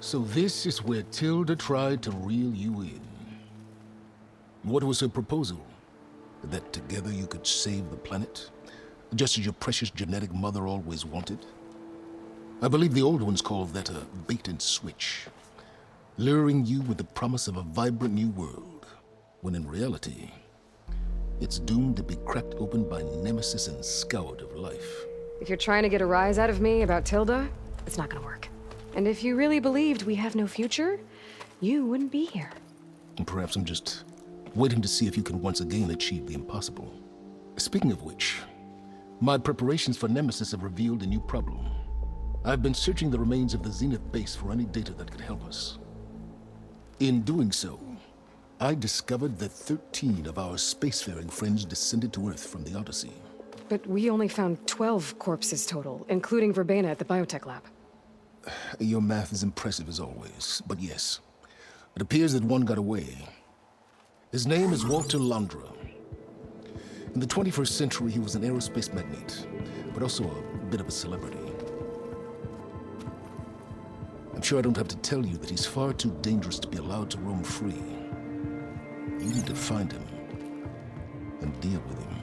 So this is where Tilda tried to reel you in. What was her proposal? That together you could save the planet? Just as your precious genetic mother always wanted? I believe the old ones called that a bait and switch. Luring you with the promise of a vibrant new world, when in reality, it's doomed to be cracked open by nemesis and scoured of life. If you're trying to get a rise out of me about Tilda, it's not gonna work. And if you really believed we have no future, you wouldn't be here. And perhaps I'm just waiting to see if you can once again achieve the impossible. Speaking of which, my preparations for Nemesis have revealed a new problem. I've been searching the remains of the Zenith base for any data that could help us. In doing so, I discovered that 13 of our spacefaring friends descended to Earth from the Odyssey. But we only found 12 corpses total, including Verbena at the biotech lab. Your math is impressive as always, but yes, it appears that one got away. His name is Walter Londra. In the 21st century, he was an aerospace magnate, but also a bit of a celebrity. I'm sure I don't have to tell you that he's far too dangerous to be allowed to roam free. You need to find him and deal with him.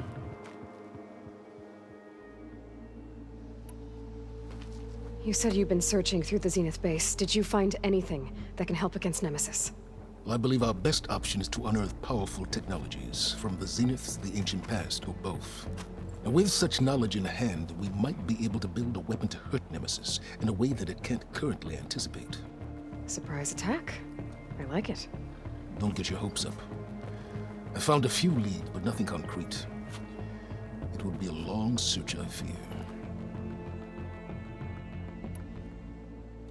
You said you've been searching through the Zenith base. Did you find anything that can help against Nemesis? Well, I believe our best option is to unearth powerful technologies, from the Zeniths, the ancient past, or both. And with such knowledge in hand, we might be able to build a weapon to hurt Nemesis in a way that it can't currently anticipate. Surprise attack? I like it. Don't get your hopes up. I found a few leads, but nothing concrete. It would be a long search, I fear.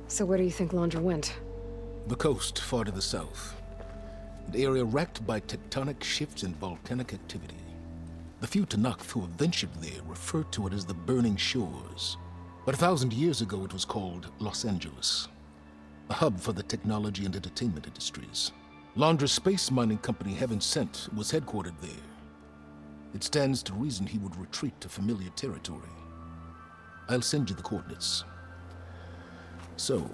So where do you think Londra went? The coast, far to the south. An area racked by tectonic shifts and volcanic activity. The few Tanakh who have ventured there refer to it as the Burning Shores. But 1,000 years ago it was called Los Angeles, a hub for the technology and entertainment industries. Londra's space mining company, Heaven Sent, was headquartered there. It stands to reason he would retreat to familiar territory. I'll send you the coordinates. So,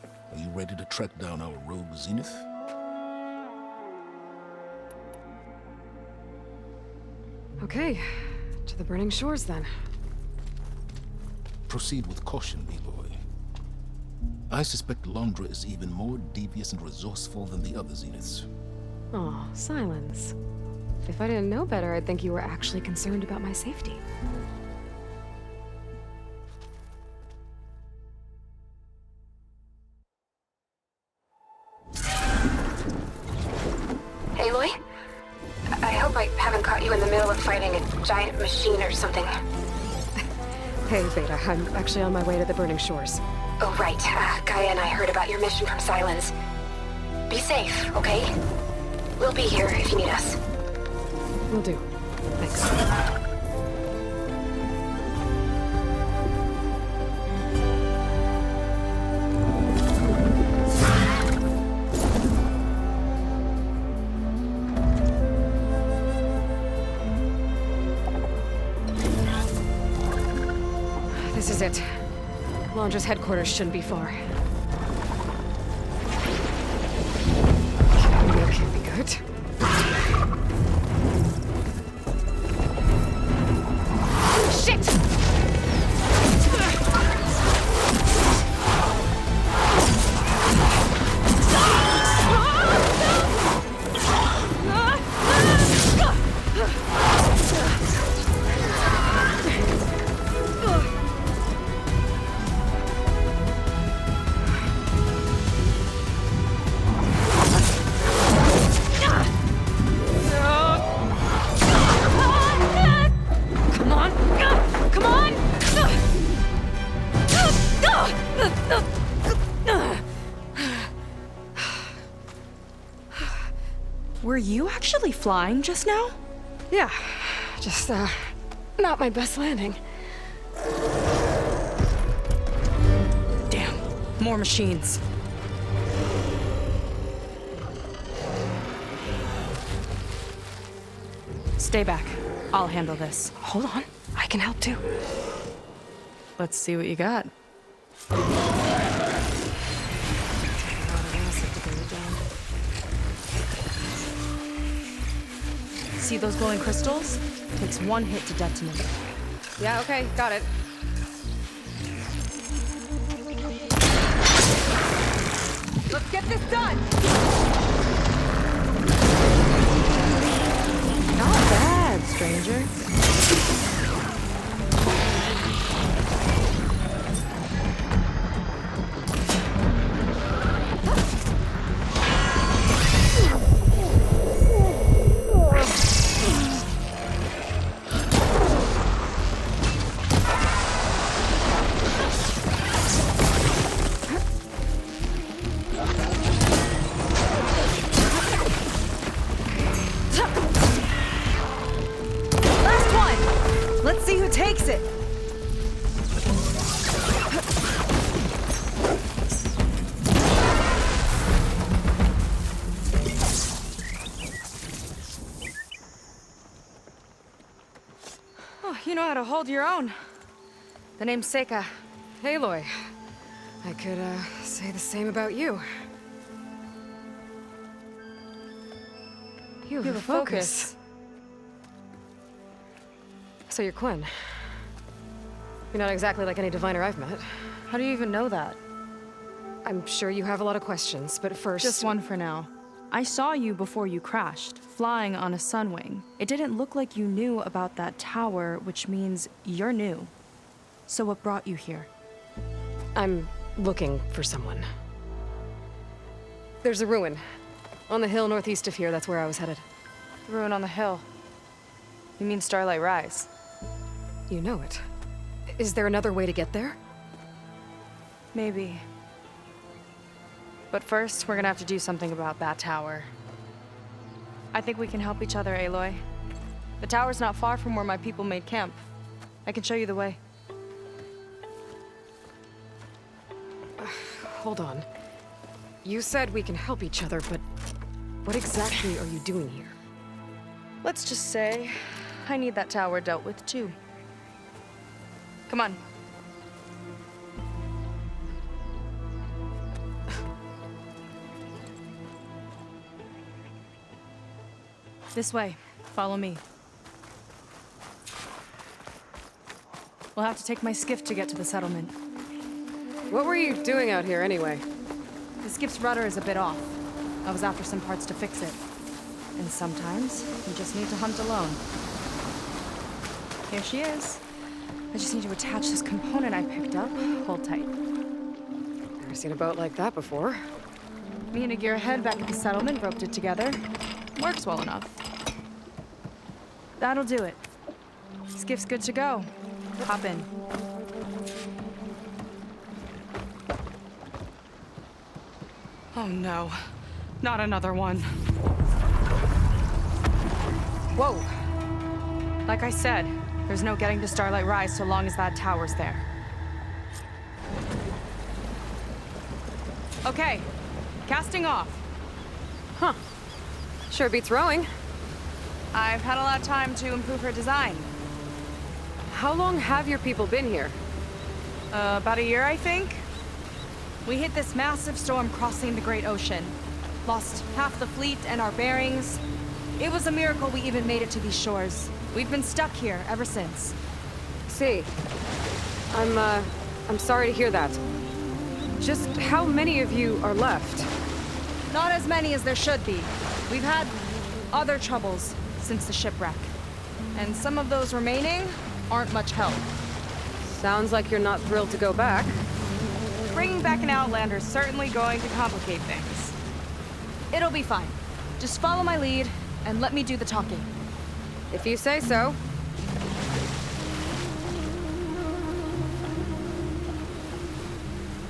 are you ready to track down our rogue Zenith? Okay, to the Burning Shores then. Proceed with caution, B-boy. I suspect Londra is even more devious and resourceful than the other Zeniths. Aw, Silence. If I didn't know better, I'd think you were actually concerned about my safety. Aloy? I hope I haven't caught you in the middle of fighting a giant machine or something. Hey, Beta, I'm actually on my way to the Burning Shores. Oh, right. Gaia and I heard about your mission from Silence. Be safe, okay? We'll be here if you need us. Will do. Thanks. This is it. Londra's headquarters shouldn't be far. That can't be good. Shit! Were you actually flying just now? Yeah, just, not my best landing. Damn, more machines. Stay back. I'll handle this. Hold on, I can help too. Let's see what you got. See those glowing crystals? Takes one hit to detonate. Yeah, okay, got it. Let's get this done! Not bad, stranger. Let's see who takes it! Oh, you know how to hold your own. The name's Seika. Aloy. I could, say the same about you. You have a focus. So you're Quinn. You're not exactly like any diviner I've met. How do you even know that? I'm sure you have a lot of questions, but first... Just one for now. I saw you before you crashed, flying on a sunwing. It didn't look like you knew about that tower, which means you're new. So what brought you here? I'm looking for someone. There's a ruin. On the hill northeast of here, that's where I was headed. The ruin on the hill. You mean Starlight Rise? You know it. Is there another way to get there? Maybe. But first, we're gonna have to do something about that tower. I think we can help each other, Aloy. The tower's not far from where my people made camp. I can show you the way. Hold on. You said we can help each other, but what exactly are you doing here? Let's just say, I need that tower dealt with too. Come on. This way. Follow me. We'll have to take my skiff to get to the settlement. What were you doing out here anyway? The skiff's rudder is a bit off. I was after some parts to fix it. And sometimes, you just need to hunt alone. Here she is. I just need to attach this component I picked up. Hold tight. Never seen a boat like that before. Me and a gearhead back at the settlement roped it together. Works well enough. That'll do it. Skiff's good to go. Hop in. Oh no. Not another one. Whoa. Like I said, there's no getting to Starlight Rise so long as that tower's there. Okay. Casting off. Huh. Sure beats rowing. I've had a lot of time to improve her design. How long have your people been here? About a year, I think. We hit this massive storm crossing the Great Ocean. Lost half the fleet and our bearings. It was a miracle we even made it to these shores. We've been stuck here ever since. See. I'm sorry to hear that. Just how many of you are left? Not as many as there should be. We've had other troubles since the shipwreck. And some of those remaining aren't much help. Sounds like you're not thrilled to go back. Bringing back an Outlander is certainly going to complicate things. It'll be fine. Just follow my lead and let me do the talking. If you say so.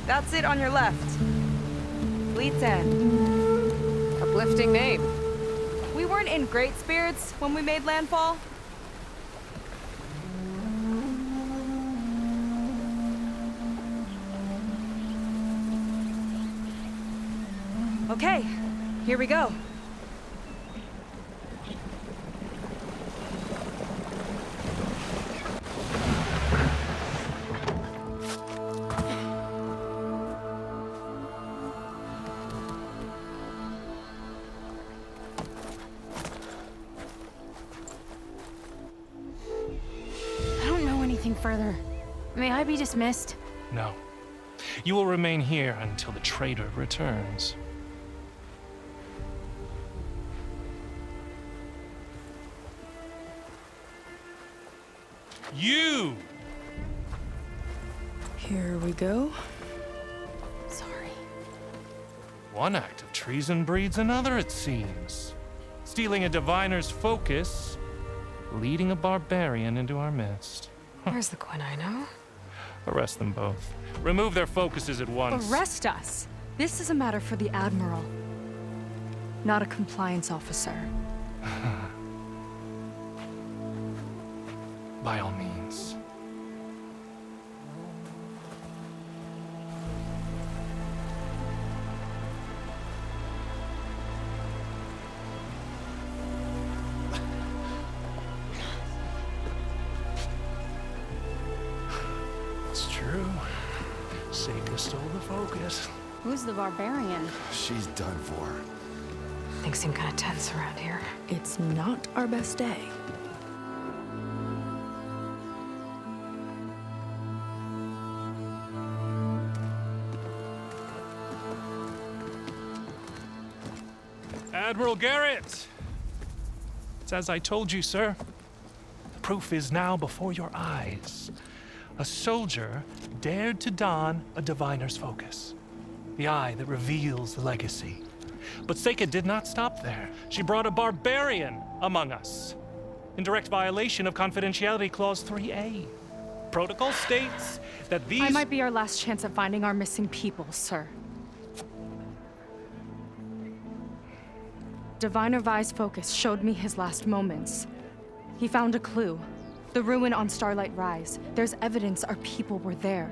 That's it on your left. Fleet's End. Uplifting name. We weren't in great spirits when we made landfall. Okay, here we go. further. May I be dismissed? No. You will remain here until the traitor returns. You! Here we go. Sorry. One act of treason breeds another, it seems. Stealing a diviner's focus, leading a barbarian into our midst. Where's the quinino? Arrest them both. Remove their focuses at once. Arrest us! This is a matter for the Admiral, not a compliance officer. By all means. It's true. Seika stole the focus. Who's the barbarian? She's done for. Things seem kind of tense around here. It's not our best day. Admiral Garrett! It's as I told you, sir. The proof is now before your eyes. A soldier dared to don a diviner's focus, the eye that reveals the legacy. But Seika did not stop there. She brought a barbarian among us, in direct violation of Confidentiality Clause 3A. Protocol states that these— I might be our last chance at finding our missing people, sir. Diviner Vi's focus showed me his last moments. He found a clue. The ruin on Starlight Rise. There's evidence our people were there.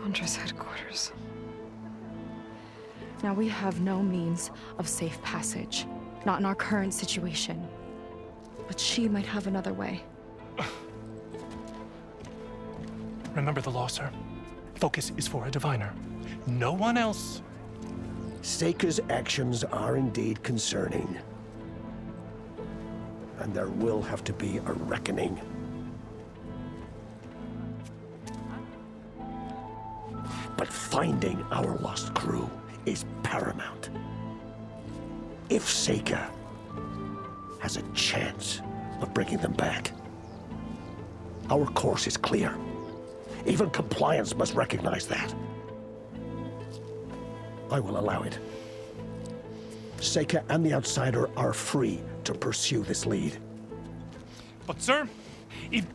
Huntress headquarters. Now we have no means of safe passage. Not in our current situation. But she might have another way. Remember the law, sir. Focus is for a diviner. No one else. Seika's actions are indeed concerning. And there will have to be a reckoning. But finding our lost crew is paramount. If Seika has a chance of bringing them back, our course is clear. Even compliance must recognize that. I will allow it. Seika and the Outsider are free to pursue this lead. But, sir, if—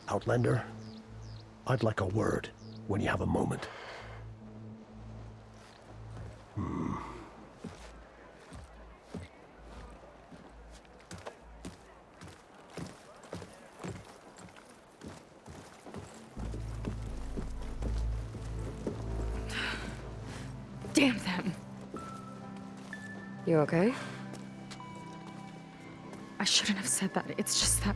Outlander, I'd like a word when you have a moment. Damn them. You okay? I shouldn't have said that. It's just that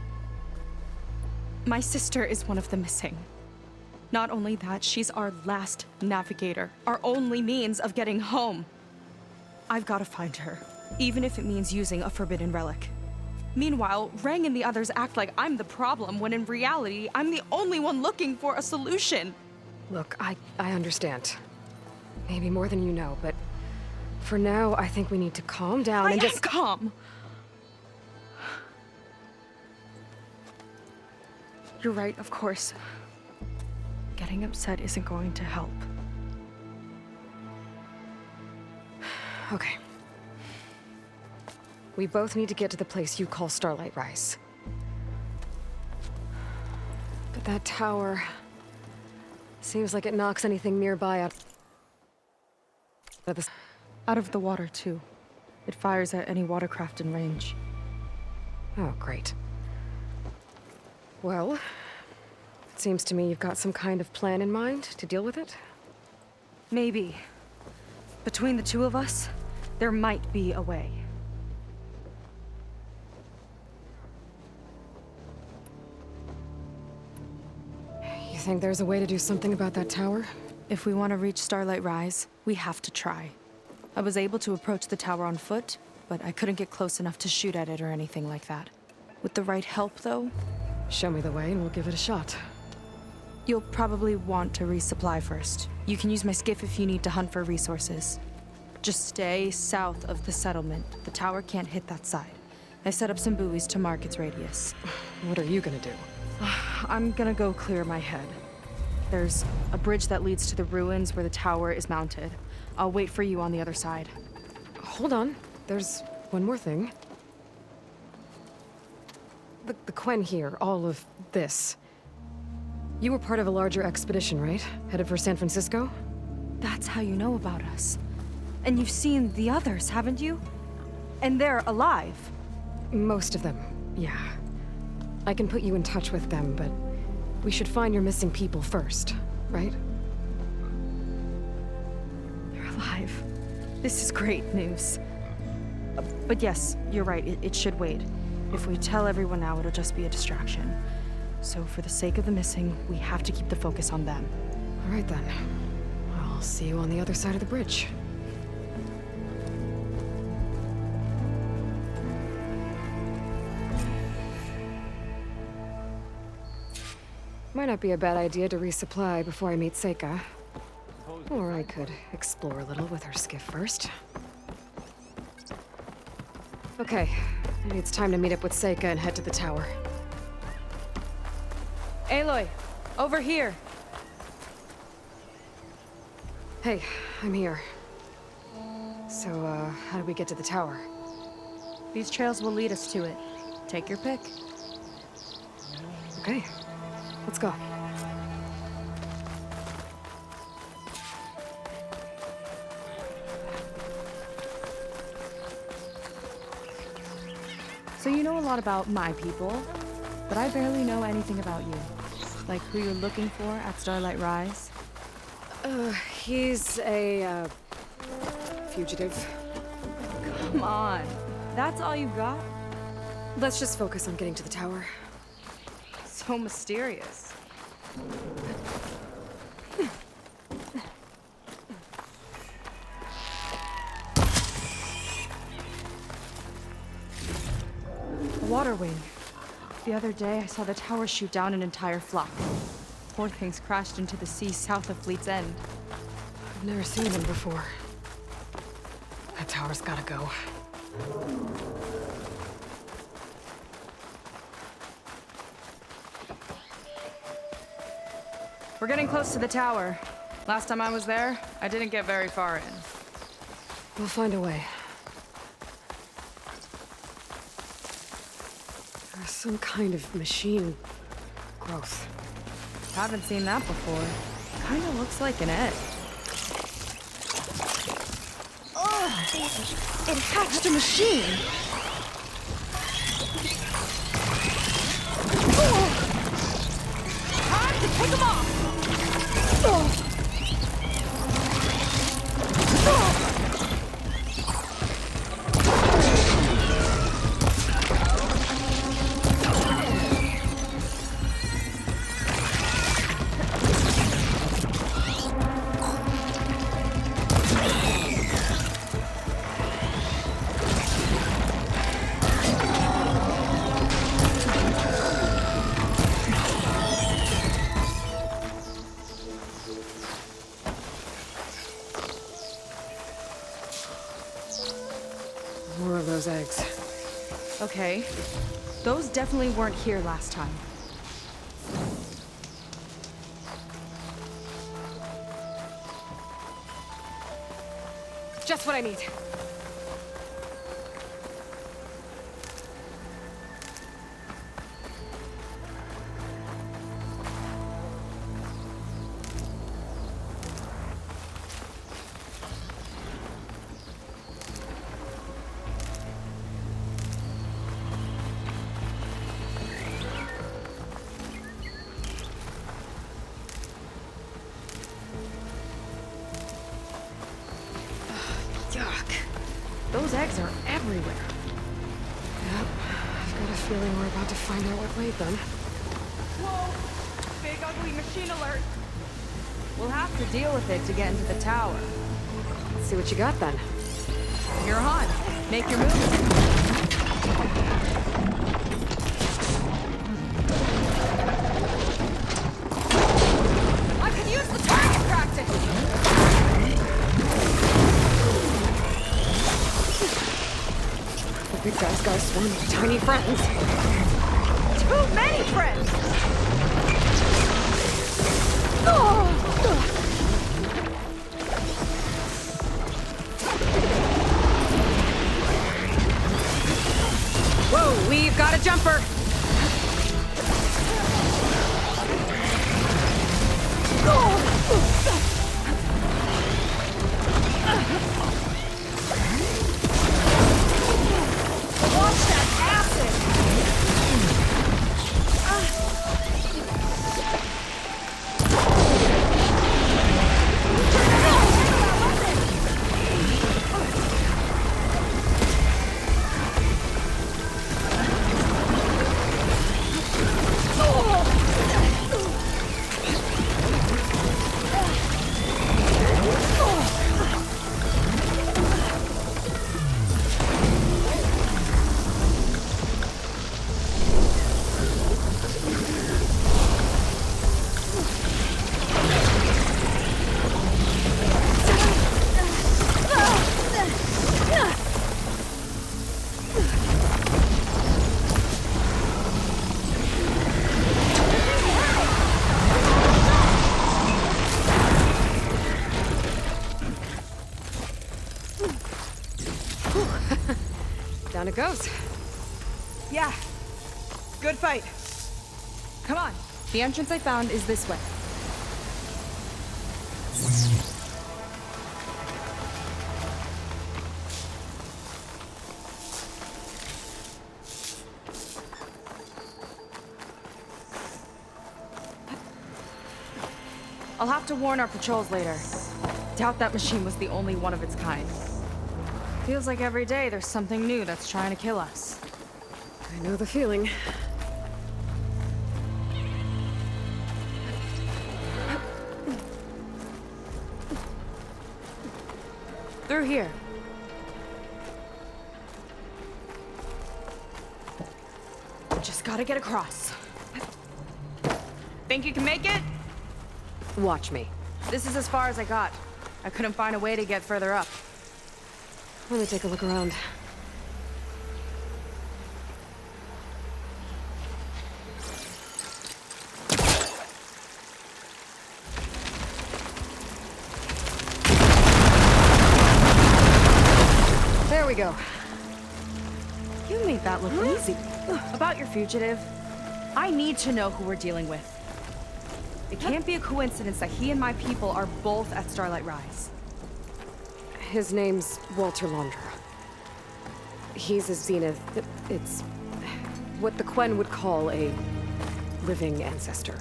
my sister is one of the missing. Not only that, she's our last navigator, our only means of getting home. I've got to find her, even if it means using a forbidden relic. Meanwhile, Rang and the others act like I'm the problem, when in reality, I'm the only one looking for a solution. Look, I understand. Maybe more than you know, but for now, I think we need to calm down and just— calm. You're right, of course. Getting upset isn't going to help. Okay. We both need to get to the place you call Starlight Rise. But that tower seems like it knocks anything nearby out of the— Out of the water, too. It fires at any watercraft in range. Oh, great. Well, it seems to me you've got some kind of plan in mind to deal with it. Maybe. Between the two of us, there might be a way. You think there's a way to do something about that tower? If we want to reach Starlight Rise, we have to try. I was able to approach the tower on foot, but I couldn't get close enough to shoot at it or anything like that. With the right help, though, Show me the way and we'll give it a shot. you'll probably want to resupply first. You can use my skiff if you need to hunt for resources. Just stay south of the settlement. The tower can't hit that side. I set up some buoys to mark its radius. What are you gonna do? I'm gonna go clear my head. There's a bridge that leads to the ruins where the tower is mounted. I'll wait for you on the other side. Hold on. There's one more thing. The Quen here, all of this. You were part of a larger expedition, right? Headed for San Francisco? That's how you know about us. And you've seen the others, haven't you? And they're alive. Most of them, yeah. I can put you in touch with them, but we should find your missing people first, right? They're alive. This is great news. But yes, you're right, it should wait. If we tell everyone now, it'll just be a distraction. So for the sake of the missing, we have to keep the focus on them. All right then. I'll see you on the other side of the bridge. Might not be a bad idea to resupply before I meet Seika. Or I could explore a little with her skiff first. Okay, maybe it's time to meet up with Seika and head to the tower. Aloy, over here. Hey, I'm here. So, how do we get to the tower? These trails will lead us to it. Take your pick. Okay, let's go. So you know a lot about my people, but I barely know anything about you. Like who you're looking for at Starlight Rise. He's a, fugitive. Come on, that's all you got? Let's just focus on getting to the tower. So mysterious. The water wing. The other day, I saw the tower shoot down an entire flock. Poor things crashed into the sea south of Fleet's End. I've never seen him before. That tower's gotta go. We're getting close to the tower. Last time I was there, I didn't get very far in. We'll find a way. There's some kind of machine growth. Haven't seen that before. Kinda looks like an egg. It hatched a machine! Time to take them off! More of those eggs. Okay. Those definitely weren't here last time. Just what I need. Yuck. Those eggs are everywhere. Yep. I've got a feeling we're about to find out what laid them. Whoa! Big ugly machine alert! We'll have to deal with it to get into the tower. Let's see what you got then. You're on. Make your move. I could use the target practice! The big guy's got a swarm of tiny friends. Too many friends! Whoa, we've got a jumper! Watch that acid! Down it goes. Yeah. Good fight. Come on. The entrance I found is this way. I'll have to warn our patrols later. Doubt that machine was the only one of its kind. Feels like every day there's something new that's trying to kill us. I know the feeling. Through here. Just gotta get across. Think you can make it? Watch me. This is as far as I got. I couldn't find a way to get further up. Let me take a look around. There we go. You made that look easy. About your fugitive, I need to know who we're dealing with. It can't be a coincidence that he and my people are both at Starlight Rise. His name's Walter Laundra. He's a zenith. It's what the Quen would call a living ancestor.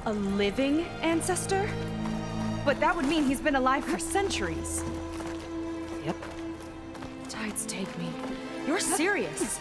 A living ancestor? But that would mean he's been alive for centuries. Yep. Tides take me. You're serious.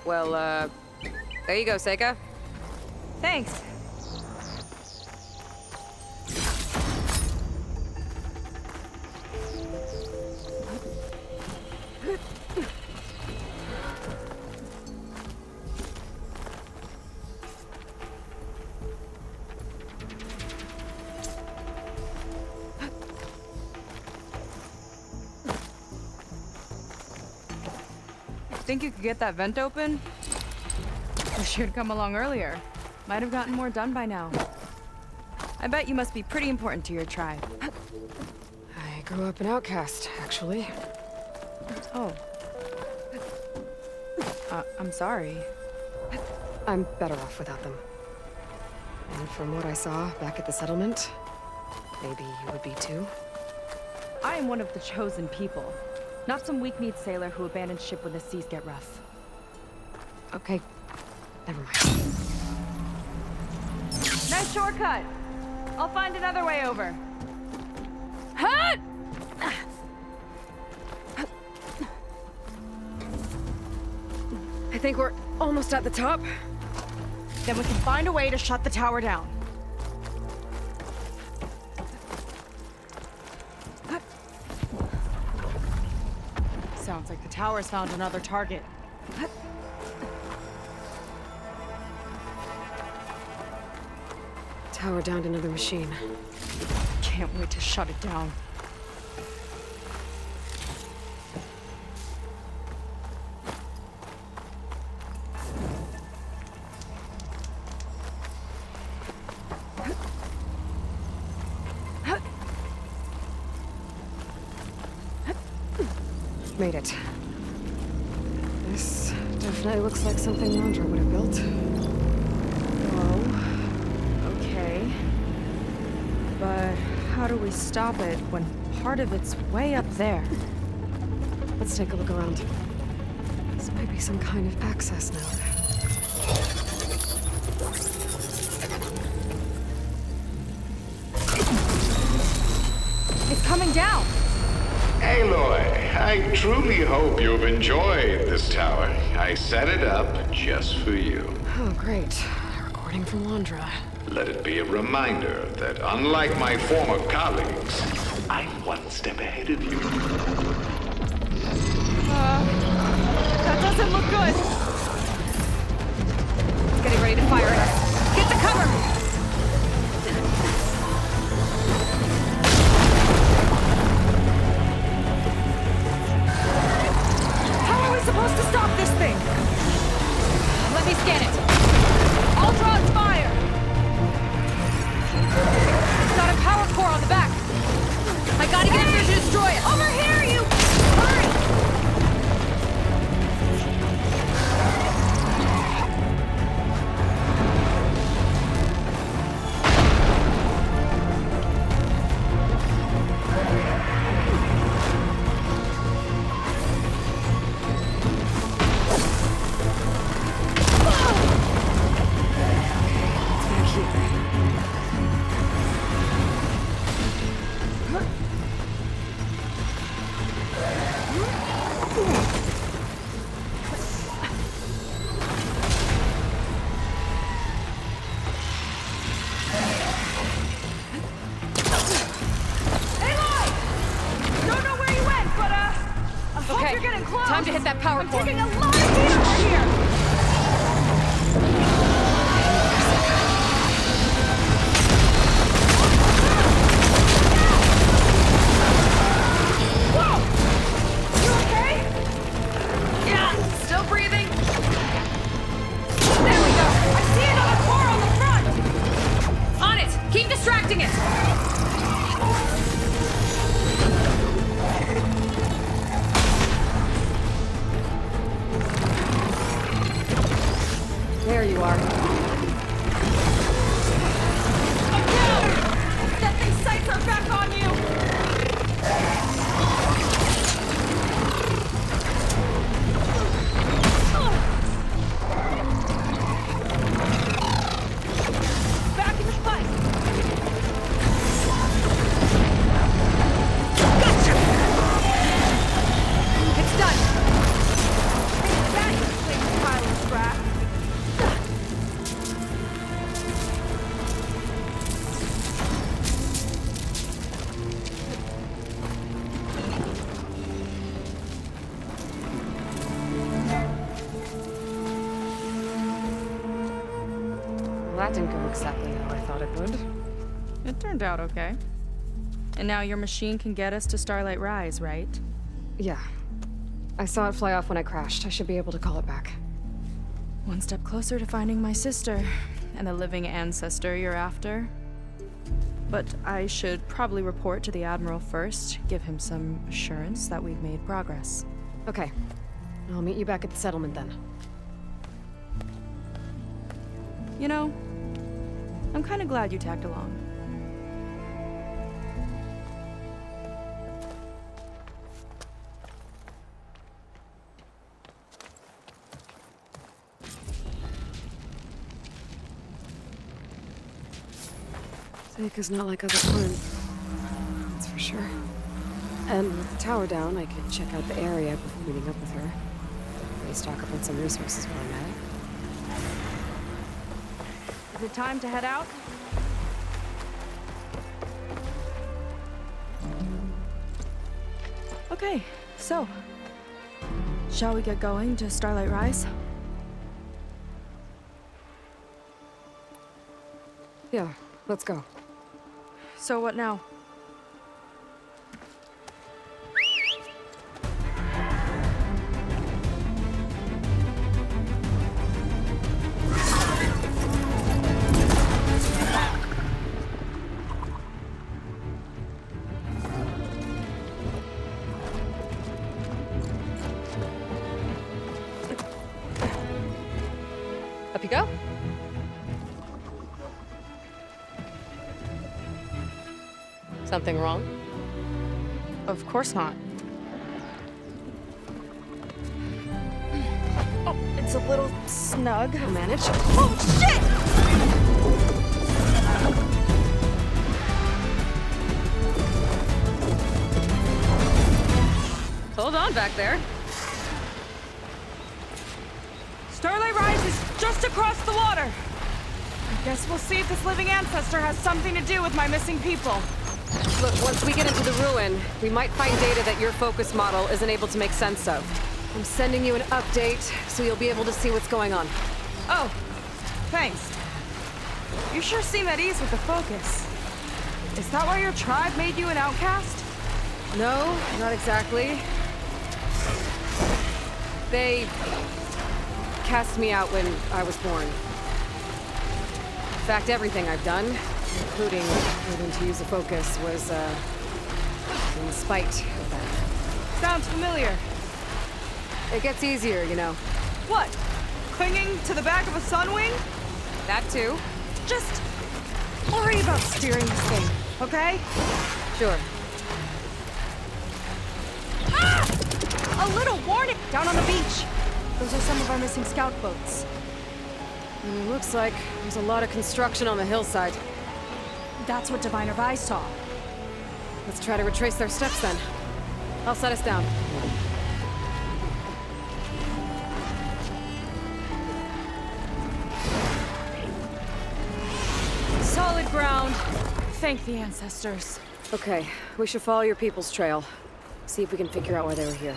Well, there you go, Seika. Thanks. Think you could get that vent open? Wish you'd come along earlier. Might have gotten more done by now. I bet you must be pretty important to your tribe. I grew up an outcast, actually. Oh. I'm sorry. I'm better off without them. And from what I saw back at the settlement, Maybe you would be too? I am one of the chosen people. Not some weak-kneed sailor who abandons ship when the seas get rough. Okay, never mind. Nice shortcut! I'll find another way over. Hut! I think we're almost at the top. Then we can find a way to shut the tower down. Sounds like the tower's found another target. Tower downed another machine. Can't wait to shut it down. Made it. This definitely looks like something Landra would have built. Whoa. Okay. But how do we stop it when part of it's way up there? Let's take a look around. This might be some kind of access node. It's coming down! Aloy, I truly hope you've enjoyed this tower. I set it up just for you. Oh, great. A recording from Landra. Let it be a reminder that unlike my former colleagues, I'm one step ahead of you. That doesn't look good! It's getting ready to fire at us. Get to cover! Supposed to stop this thing! Let me scan it. I'll draw its fire! It's got a power core on the back. I gotta get in there to destroy it! Over here, you! Hurry! Time to hit that power core. I'm taking a lot of damage here! Whoa! You okay? Yeah, still breathing. There we go. I see another core on the front. On it. Keep distracting it. There you are. I'm down! That thing's sights are back on you! Back in the fight! Gotcha! It's done! That thing's pilot's crack. That didn't go exactly how I thought it would. It turned out okay. And now your machine can get us to Starlight Rise, right? Yeah. I saw it fly off when I crashed. I should be able to call it back. One step closer to finding my sister, and the living ancestor you're after. But I should probably report to the Admiral first, give him some assurance that we've made progress. Okay. I'll meet you back at the settlement then. You know, I'm kind of glad you tagged along. Seika's not like other Quinn. That's for sure. And with the tower down, I could check out the area before meeting up with her. Maybe stock up on some resources while I'm at it. Is it time to head out? Okay, so shall we get going to Starlight Rise? Yeah, let's go. So what now? Up you go. Something wrong? Of course not. Oh, it's a little snug. I'll manage. Oh, shit! Hold on back there. Starlight Rise is just across the water. I guess we'll see if this living ancestor has something to do with my missing people. Look, once we get into the ruin, we might find data that your focus model isn't able to make sense of. I'm sending you an update, so you'll be able to see what's going on. Oh, thanks. You sure seem at ease with the focus. Is that why your tribe made you an outcast? No, not exactly. They cast me out when I was born. In fact, everything I've done, including learning to use a focus, was, in spite of that. Sounds familiar. It gets easier, you know. What? Clinging to the back of a sunwing? That too. Just worry about steering this thing, okay? Sure. Ah! A little warning! Down on the beach. Those are some of our missing scout boats. And it looks like there's a lot of construction on the hillside. That's what Diviner Vi saw. Let's try to retrace their steps then. I'll set us down. Solid ground. Thank the ancestors. Okay, we should follow your people's trail. See if we can figure out why they were here.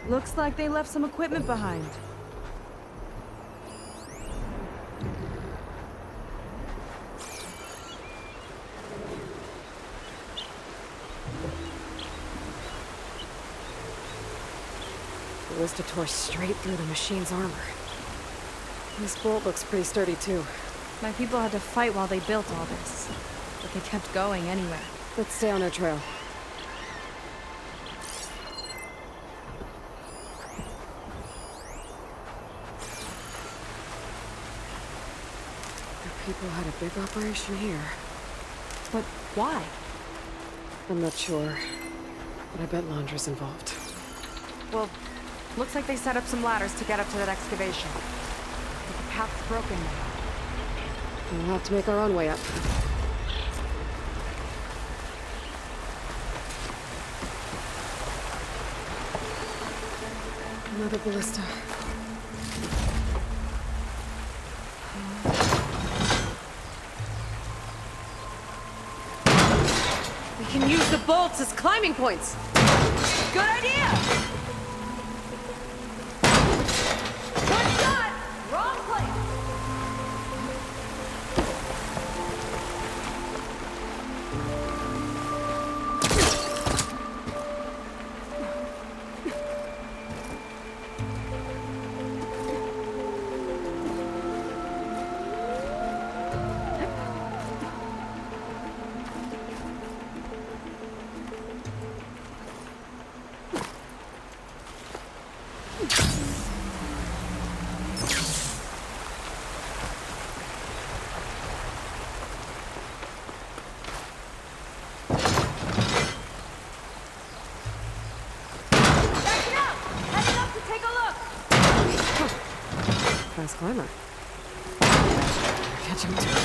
Looks like they left some equipment behind. The Ballista tore straight through the machine's armor. This bolt looks pretty sturdy too. My people had to fight while they built all this, but they kept going anyway. Let's stay on their trail. The people had a big operation here. But why? I'm not sure, but I bet Londra's involved. Well, looks like they set up some ladders to get up to that excavation. But the path's broken now. We'll have to make our own way up. Another ballista. We can use the bolts as climbing points. Good idea! Good shot! Wrong place! Fast climber. Catch him too.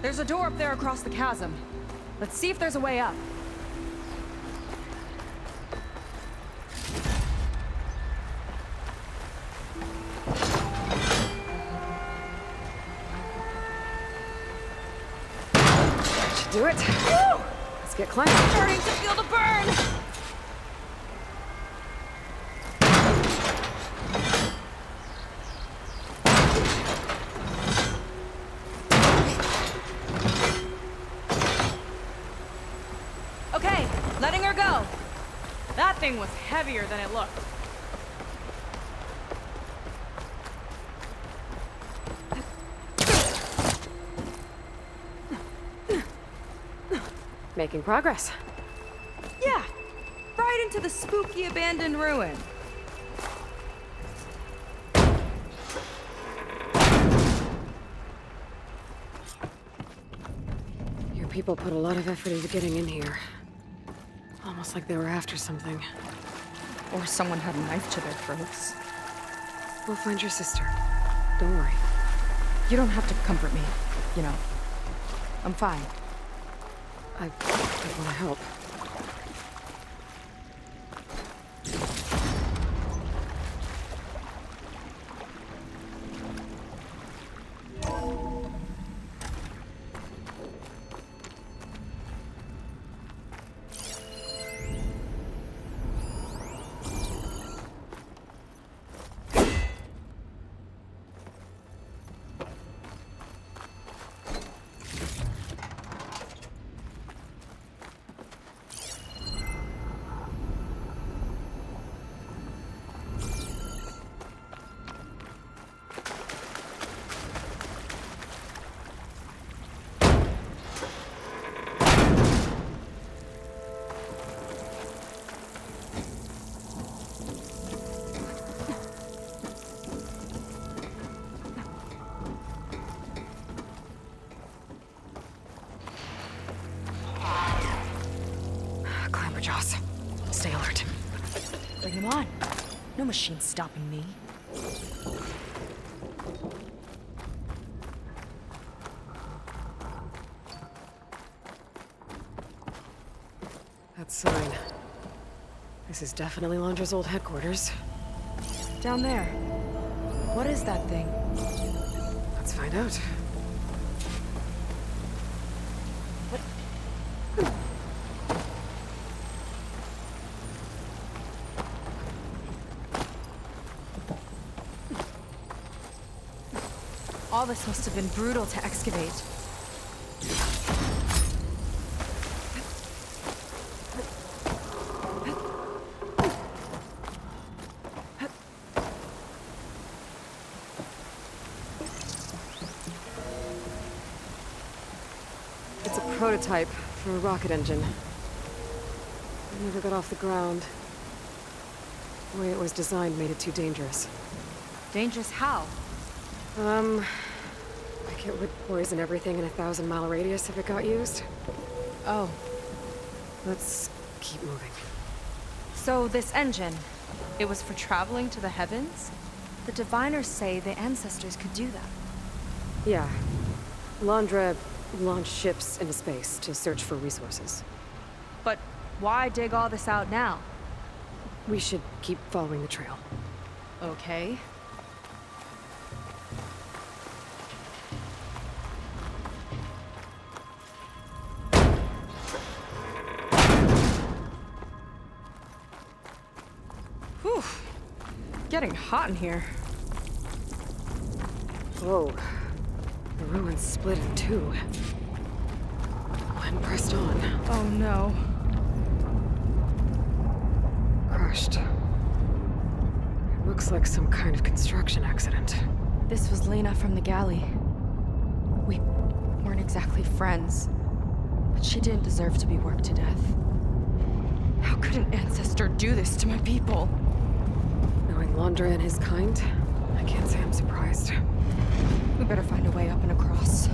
There's a door up there across the chasm. Let's see if there's a way up. That should do it. Woo! Let's get climbing. Starting to feel the burn! Okay, letting her go. That thing was heavier than it looked. Making progress. Yeah, right into the spooky abandoned ruin. Your people put a lot of effort into getting in here. Almost like they were after something. Or someone had a knife to their throats. We'll find your sister. Don't worry. You don't have to comfort me, you know. I'm fine. I want to help. Jaws. Stay alert. Bring him on. No machine stopping me. That sign. This is definitely Londra's old headquarters. Down there. What is that thing? Let's find out. All this must have been brutal to excavate. It's a prototype for a rocket engine. It never got off the ground. The way it was designed made it too dangerous. Dangerous how? Like it would poison everything in a 1,000-mile radius if it got used. Oh. Let's keep moving. So this engine, it was for traveling to the heavens? The diviners say the ancestors could do that. Yeah. Londra launched ships into space to search for resources. But why dig all this out now? We should keep following the trail. Okay. Whew. Getting hot in here. Whoa. The ruins split in two. And pressed on. Oh no. Crushed. It looks like some kind of construction accident. This was Lena from the galley. We weren't exactly friends, but she didn't deserve to be worked to death. How could an ancestor do this to my people? Knowing Londra and his kind, I can't say I'm surprised. We better find a way up and across.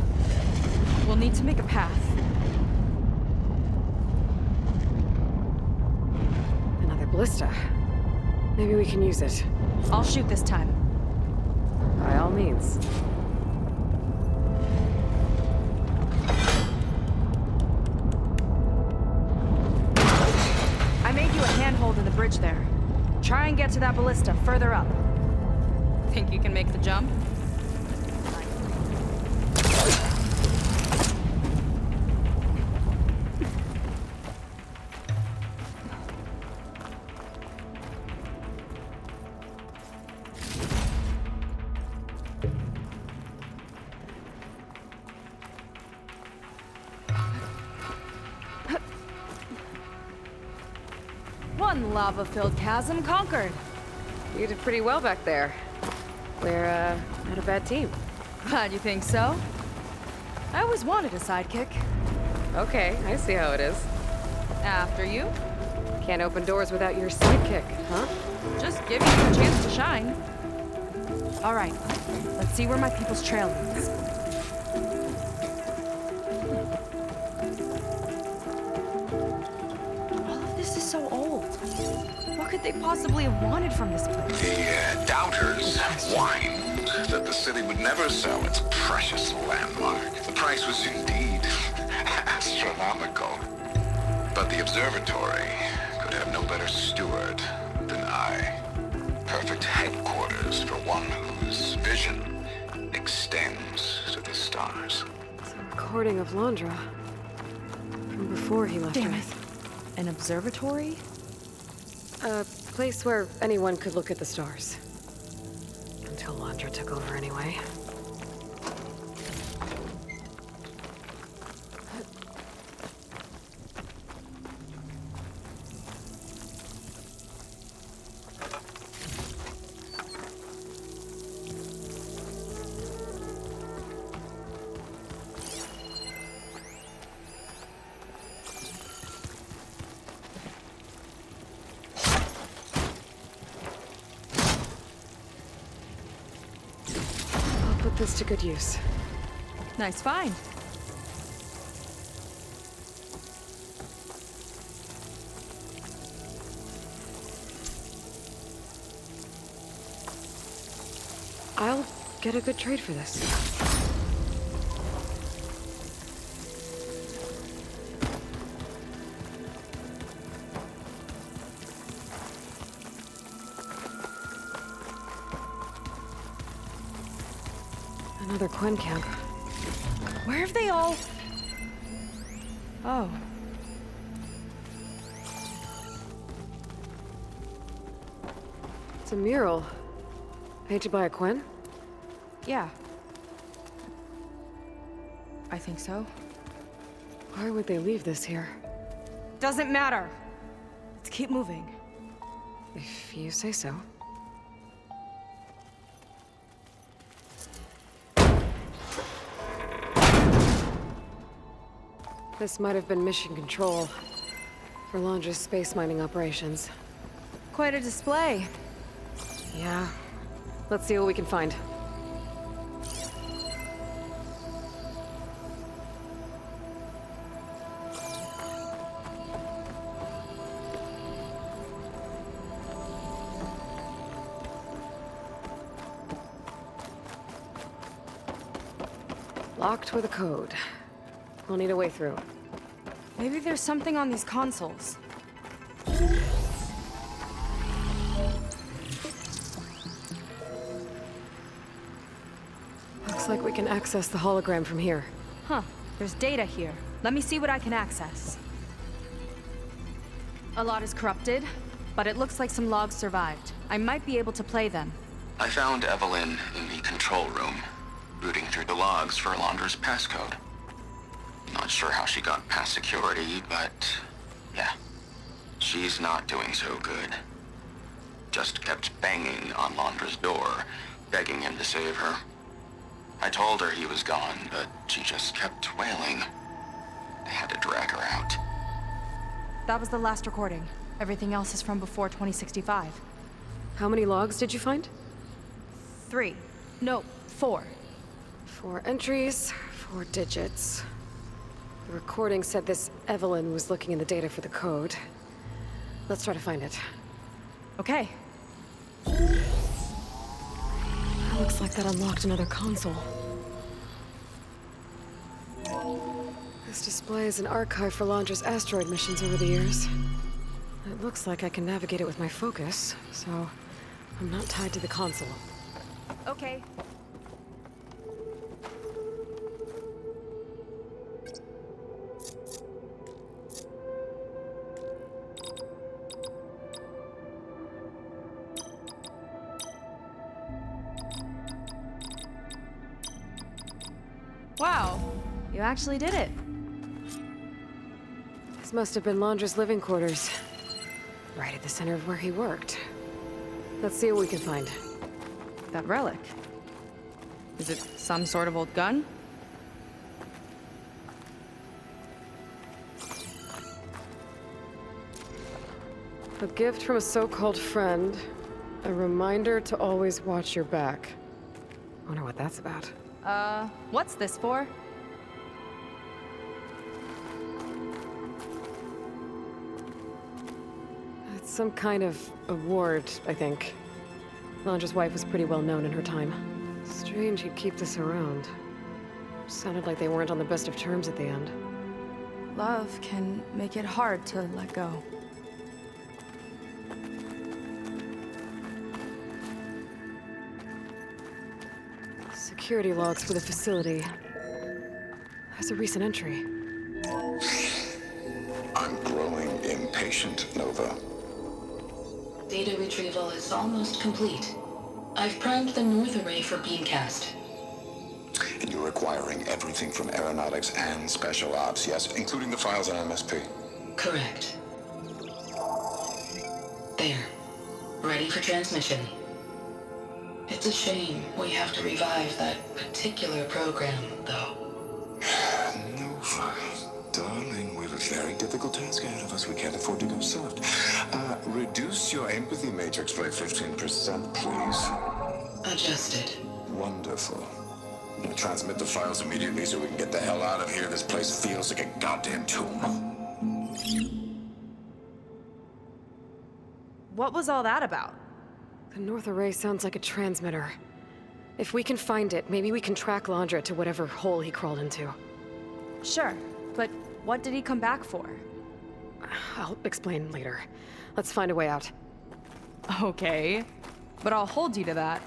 We'll need to make a path. Another ballista. Maybe we can use it. I'll shoot this time. By all means. the bridge there. Try and get to that ballista further up. Think you can make the jump? One lava-filled chasm conquered. You did pretty well back there. We're, not a bad team. Glad you think so. I always wanted a sidekick. Okay, I see how it is. After you. Can't open doors without your sidekick, huh? Just give you a chance to shine. All right, let's see where my people's trail leads. All of this is so old. What could they possibly have wanted from this place? The doubters whined that the city would never sell its precious landmark. The price was indeed astronomical. But the observatory could have no better steward than I. Perfect headquarters for one whose vision extends to the stars. It's a recording of Londra. From before he left Damn it. Earth. An observatory? A place where anyone could look at the stars. Until Londra took over anyway. Put this to good use. Nice find. I'll get a good trade for this. Another Quen camp. Where have they all... Oh. It's a mural. Painted by a Quen? Yeah. I think so. Why would they leave this here? Doesn't matter. Let's keep moving. If you say so. This might have been mission control for Londra's space mining operations. Quite a display. Yeah. Let's see what we can find. Locked with a code. We'll need a way through. Maybe there's something on these consoles. Looks like we can access the hologram from here. Huh. There's data here. Let me see what I can access. A lot is corrupted, but it looks like some logs survived. I might be able to play them. I found Evelyn in the control room, rooting through the logs for Londra's passcode. Not sure how she got past security, but yeah, she's not doing so good. Just kept banging on Londra's door, begging him to save her. I told her he was gone, but she just kept wailing. They had to drag her out. That was the last recording. Everything else is from before 2065. How many logs did you find? 3. No, 4. 4 entries, 4 digits. The recording said this Evelyn was looking in the data for the code. Let's try to find it. Okay. Looks like that unlocked another console. This displays an archive for Londra's asteroid missions over the years. It Looks like I can navigate it with my focus, so I'm not tied to the console. Okay. Wow, you actually did it. This must have been Londra's living quarters. Right at the center of where he worked. Let's see what we can find. That relic. Is it some sort of old gun? A gift from a so-called friend. A reminder to always watch your back. Wonder what that's about. What's this for? It's some kind of award, I think. Londra's wife was pretty well known in her time. Strange he'd keep this around. Sounded like they weren't on the best of terms at the end. Love can make it hard to let go. Security logs for the facility. There's a recent entry. I'm growing impatient, Nova. Data retrieval is almost complete. I've primed the north array for beamcast. And you're acquiring everything from aeronautics and special ops, yes? Including the files on MSP. Correct. There. Ready for transmission. It's a shame we have to revive that particular program, though. Nova, darling, we have a very difficult task ahead of us. We can't afford to go soft. Reduce your empathy matrix by 15%, please. Adjusted. Wonderful. Now transmit the files immediately so we can get the hell out of here. This place feels like a goddamn tomb. What was all that about? The north array sounds like a transmitter. If we can find it, maybe we can track Londra to whatever hole he crawled into. Sure, but what did he come back for? I'll explain later. Let's find a way out. Okay, but I'll hold you to that.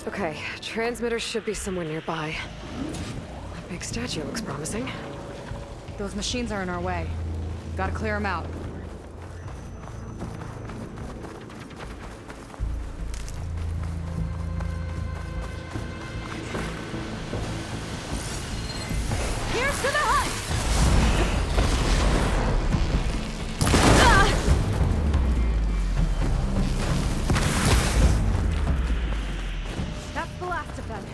Okay, transmitter should be somewhere nearby. That big statue looks promising. Those machines are in our way. Gotta clear them out. Here's to the hunt! That's the last of them.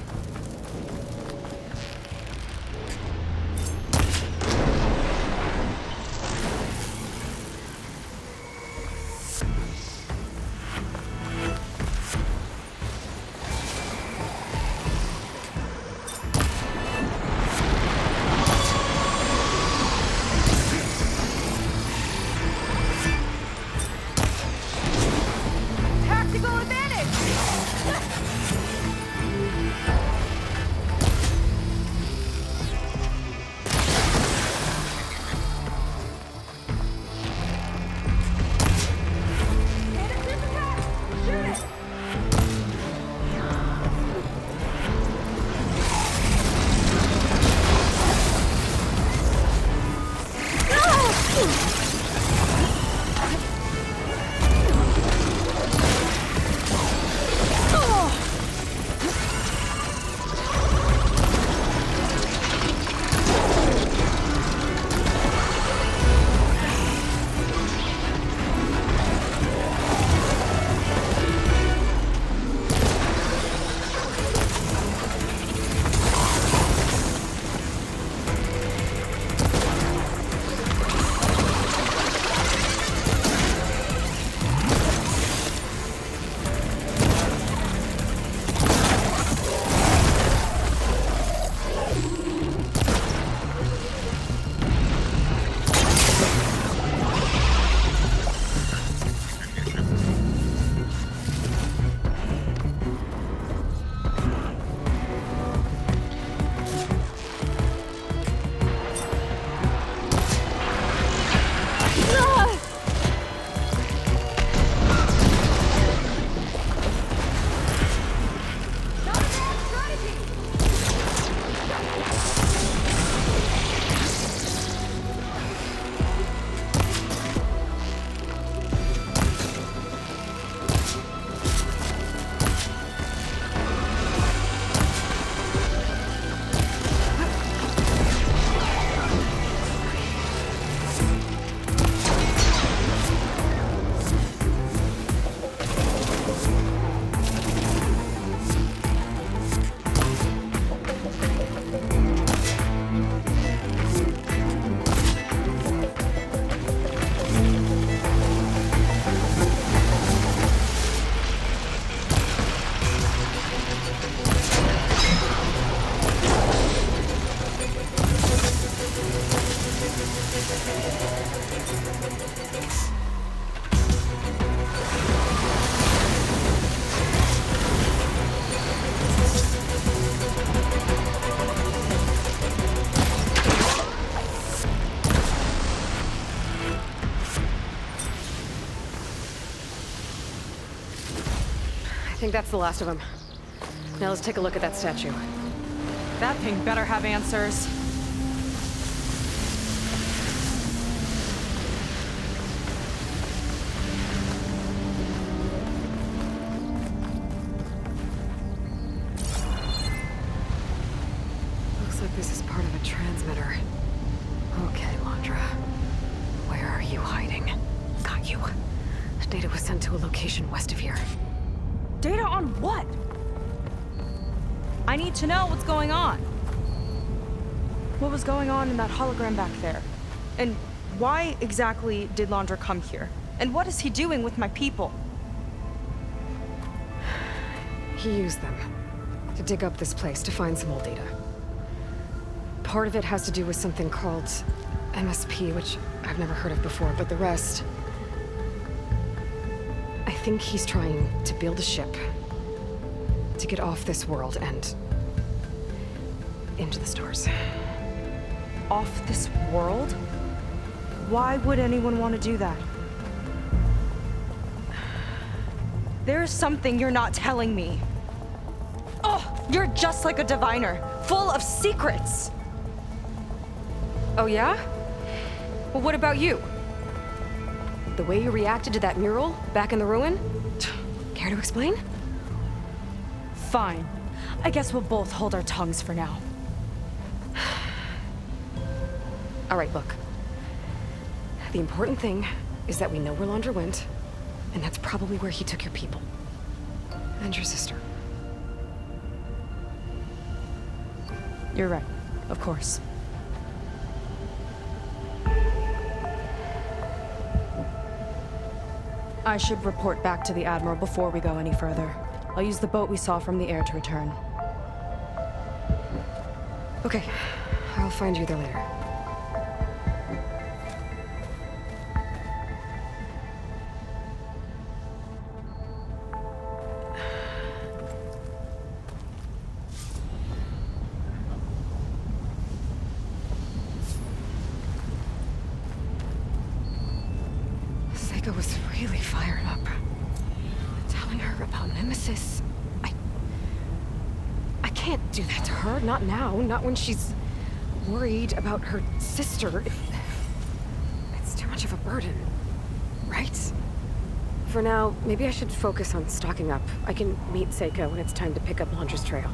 think that's the last of them. Now let's take a look at that statue. That thing better have answers. Looks like this is part of a transmitter. Okay, Landra. Where are you hiding? Got you. Data was sent to a location west of here. Data on what? I need to know what's going on. What was going on in that hologram back there? And why exactly did Landra come here? And what is he doing with my people? He used them to dig up this place to find some old data. Part of it has to do with something called MSP, which I've never heard of before, but the rest... I think he's trying to build a ship to get off this world and into the stars. Off this world? Why would anyone want to do that? There's something you're not telling me. Oh, you're just like a diviner, full of secrets. Oh yeah? Well, what about you? The way you reacted to that mural back in the ruin? Care to explain? Fine. I guess we'll both hold our tongues for now. All right, look. The important thing is that we know where Landra went, and that's probably where he took your people. And your sister. You're right, of course. I should report back to the Admiral before we go any further. I'll use the boat we saw from the air to return. Okay, I'll find you there later. Seika was really fired up. Telling her about Nemesis. I can't do that to her. Not now. Not when she's worried about her sister. It's too much of a burden. Right? For now, maybe I should focus on stocking up. I can meet Seika when it's time to pick up Landra's trail.